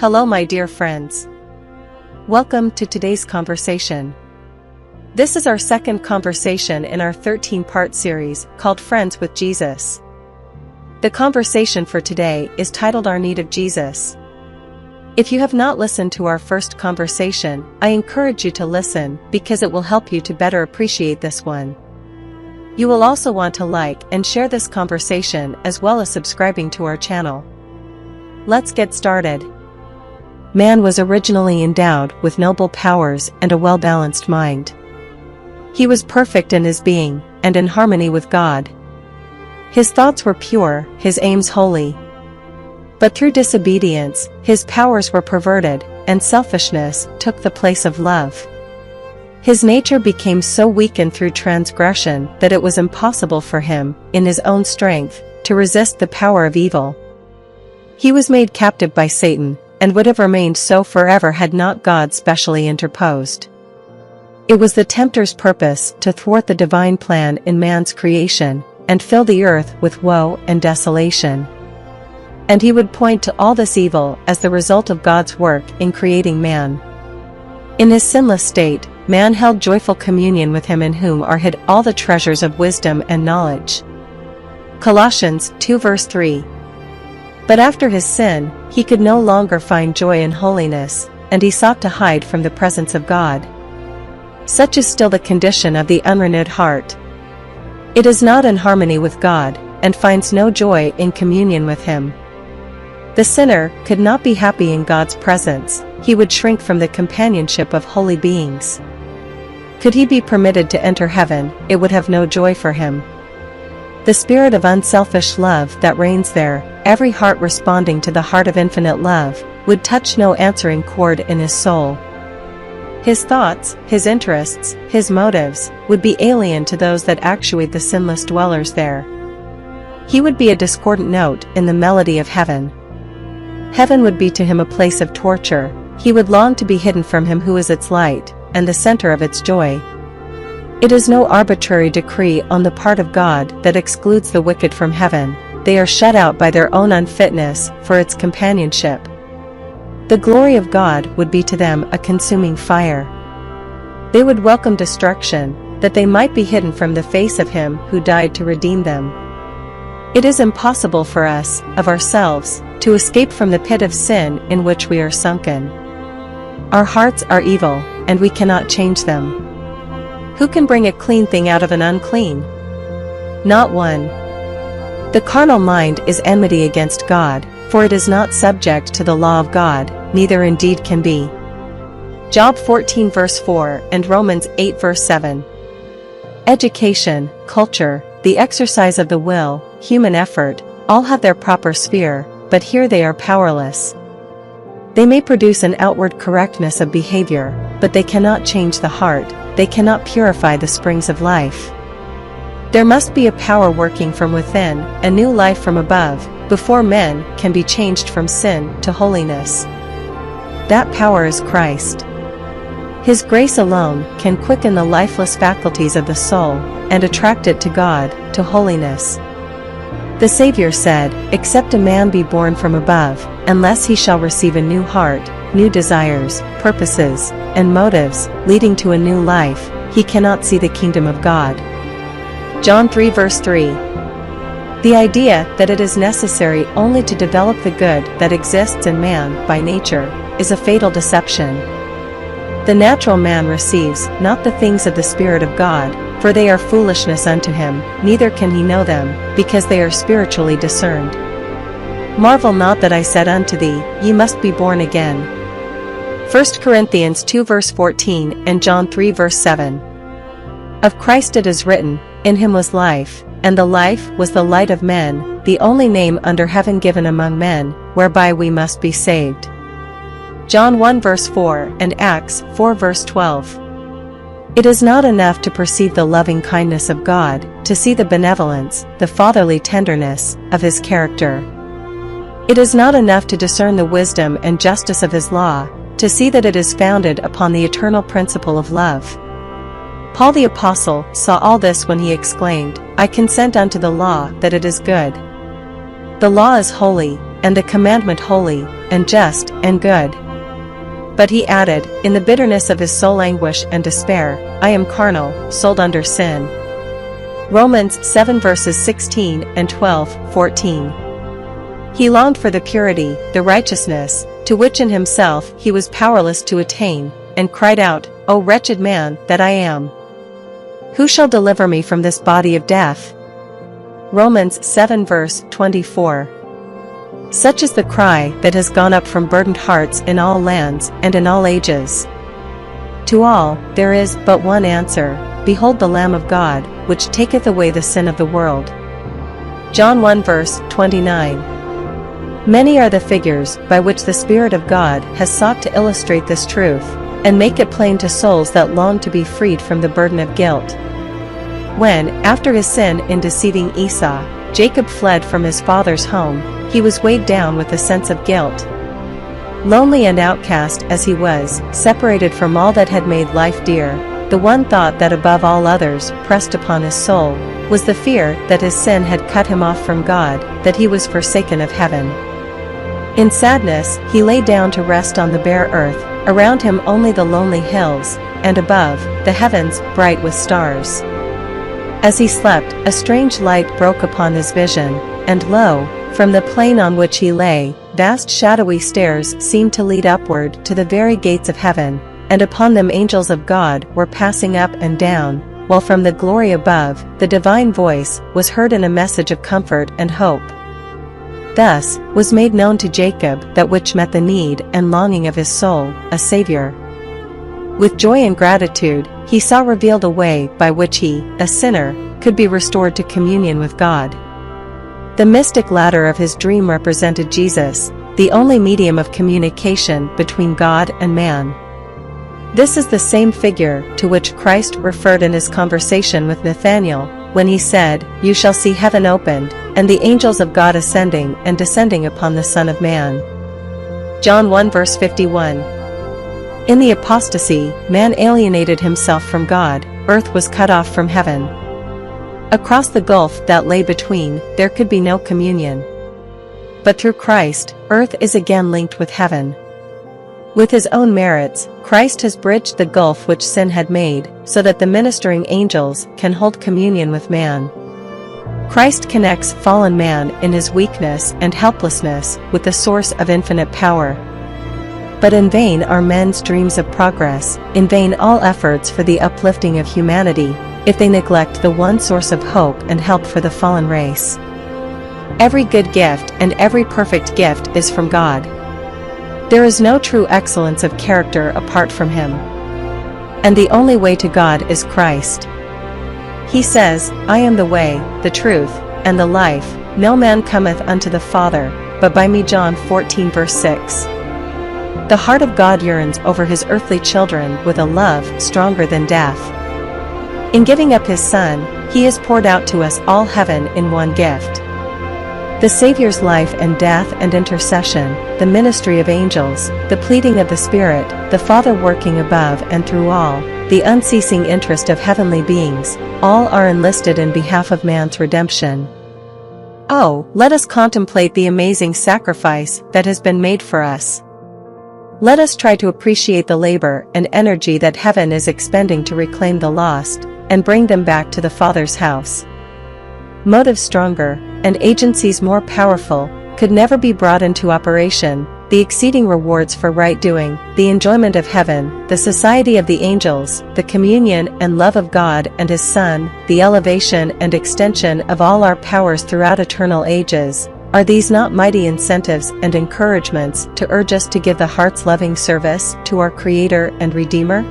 Hello my dear friends. Welcome to today's conversation. This is our second conversation in our 13-part series called Friends with Jesus. The conversation for today is titled Our Need of Jesus. If you have not listened to our first conversation, I encourage you to listen because it will help you to better appreciate this one. You will also want to like and share this conversation as well as subscribing to our channel. Let's get started. Man was originally endowed with noble powers and a well-balanced mind. He was perfect in his being and in harmony with God. His thoughts were pure, his aims holy. But through disobedience, his powers were perverted, and selfishness took the place of love. His nature became so weakened through transgression that it was impossible for him, in his own strength, to resist the power of evil. He was made captive by Satan, and would have remained so forever had not God specially interposed. It was the tempter's purpose to thwart the divine plan in man's creation, and fill the earth with woe and desolation. And he would point to all this evil as the result of God's work in creating man. In his sinless state, man held joyful communion with him in whom are hid all the treasures of wisdom and knowledge. Colossians 2 verse 3. But after his sin, he could no longer find joy in holiness, and he sought to hide from the presence of God. Such is still the condition of the unrenewed heart. It is not in harmony with God, and finds no joy in communion with Him. The sinner could not be happy in God's presence, he would shrink from the companionship of holy beings. Could he be permitted to enter heaven, it would have no joy for him. The spirit of unselfish love that reigns there, every heart responding to the heart of infinite love, would touch no answering chord in his soul. His thoughts, his interests, his motives, would be alien to those that actuate the sinless dwellers there. He would be a discordant note in the melody of heaven. Heaven would be to him a place of torture, he would long to be hidden from him who is its light, and the center of its joy. It is no arbitrary decree on the part of God that excludes the wicked from heaven, they are shut out by their own unfitness for its companionship. The glory of God would be to them a consuming fire. They would welcome destruction, that they might be hidden from the face of Him who died to redeem them. It is impossible for us, of ourselves, to escape from the pit of sin in which we are sunken. Our hearts are evil, and we cannot change them. Who can bring a clean thing out of an unclean? Not one. The carnal mind is enmity against God, for it is not subject to the law of God, neither indeed can be. Job 14 verse 4 and Romans 8 verse 7. Education, culture, the exercise of the will, human effort, all have their proper sphere, but here they are powerless. They may produce an outward correctness of behavior, but they cannot change the heart, they cannot purify the springs of life. There must be a power working from within, a new life from above, before men can be changed from sin to holiness. That power is Christ. His grace alone can quicken the lifeless faculties of the soul, and attract it to God, to holiness. The Savior said, "Except a man be born from above, unless he shall receive a new heart, new desires, purposes, and motives, leading to a new life, he cannot see the kingdom of God." John 3 verse 3. The idea that it is necessary only to develop the good that exists in man by nature is a fatal deception. The natural man receives not the things of the Spirit of God, for they are foolishness unto him, neither can he know them, because they are spiritually discerned. Marvel not that I said unto thee, Ye must be born again. 1 Corinthians 2 verse 14 and John 3 verse 7. Of Christ it is written, In him was life, and the life was the light of men, the only name under heaven given among men, whereby we must be saved. John 1 verse 4 and Acts 4 verse 12. It is not enough to perceive the loving kindness of God, to see the benevolence, the fatherly tenderness, of His character. It is not enough to discern the wisdom and justice of His law, to see that it is founded upon the eternal principle of love. Paul the Apostle saw all this when he exclaimed, I consent unto the law that it is good. The law is holy, and the commandment holy, and just, and good. But he added, in the bitterness of his soul anguish and despair, I am carnal, sold under sin. Romans 7 verses 16 and 14. He longed for the purity, the righteousness, to which in himself he was powerless to attain, and cried out, O wretched man that I am! Who shall deliver me from this body of death? Romans 7 verse 24. Such is the cry that has gone up from burdened hearts in all lands and in all ages. To all, there is but one answer, Behold the Lamb of God, which taketh away the sin of the world. John 1 verse 29. Many are the figures by which the Spirit of God has sought to illustrate this truth, and make it plain to souls that long to be freed from the burden of guilt. When, after his sin in deceiving Esau, Jacob fled from his father's home, he was weighed down with a sense of guilt. Lonely and outcast as he was, separated from all that had made life dear, the one thought that above all others pressed upon his soul was the fear that his sin had cut him off from God, that he was forsaken of heaven. In sadness, he lay down to rest on the bare earth, around him only the lonely hills, and above, the heavens bright with stars. As he slept, a strange light broke upon his vision, and lo, from the plain on which he lay, vast shadowy stairs seemed to lead upward to the very gates of heaven, and upon them angels of God were passing up and down, while from the glory above, the divine voice was heard in a message of comfort and hope. Thus was made known to Jacob that which met the need and longing of his soul, a Savior. With joy and gratitude, he saw revealed a way by which he, a sinner, could be restored to communion with God. The mystic ladder of his dream represented Jesus, the only medium of communication between God and man. This is the same figure to which Christ referred in his conversation with Nathanael, when he said, You shall see heaven opened, and the angels of God ascending and descending upon the Son of Man. John 1 verse 51. In the apostasy, man alienated himself from God, earth was cut off from heaven. Across the gulf that lay between, there could be no communion. But through Christ, earth is again linked with heaven. With his own merits, Christ has bridged the gulf which sin had made, so that the ministering angels can hold communion with man. Christ connects fallen man in his weakness and helplessness with the source of infinite power. But in vain are men's dreams of progress, in vain all efforts for the uplifting of humanity, if they neglect the one source of hope and help for the fallen race. Every good gift and every perfect gift is from God. There is no true excellence of character apart from him. And the only way to God is Christ. He says, I am the way, the truth, and the life, no man cometh unto the Father, but by me. John 14 verse 6. The heart of God yearns over his earthly children with a love stronger than death. In giving up his Son, he has poured out to us all heaven in one gift. The Savior's life and death and intercession, the ministry of angels, the pleading of the Spirit, the Father working above and through all, the unceasing interest of heavenly beings, all are enlisted in behalf of man's redemption. Oh, let us contemplate the amazing sacrifice that has been made for us. Let us try to appreciate the labor and energy that heaven is expending to reclaim the lost, and bring them back to the Father's house. Motives stronger, and agencies more powerful, could never be brought into operation, the exceeding rewards for right doing, the enjoyment of heaven, the society of the angels, the communion and love of God and his Son, the elevation and extension of all our powers throughout eternal ages. Are these not mighty incentives and encouragements to urge us to give the heart's loving service to our Creator and Redeemer?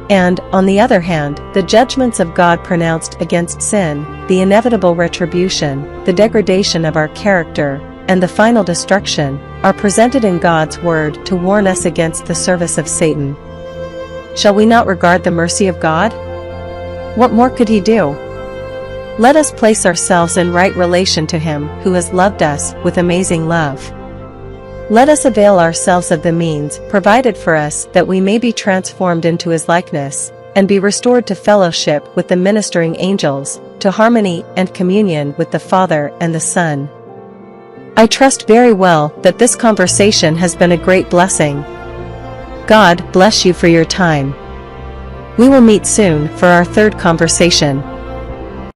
And, on the other hand, the judgments of God pronounced against sin, the inevitable retribution, the degradation of our character, and the final destruction, are presented in God's word to warn us against the service of Satan. Shall we not regard the mercy of God? What more could he do? Let us place ourselves in right relation to him who has loved us with amazing love. Let us avail ourselves of the means provided for us that we may be transformed into his likeness, and be restored to fellowship with the ministering angels, to harmony and communion with the Father and the Son. I trust very well that this conversation has been a great blessing. God bless you for your time. We will meet soon for our third conversation.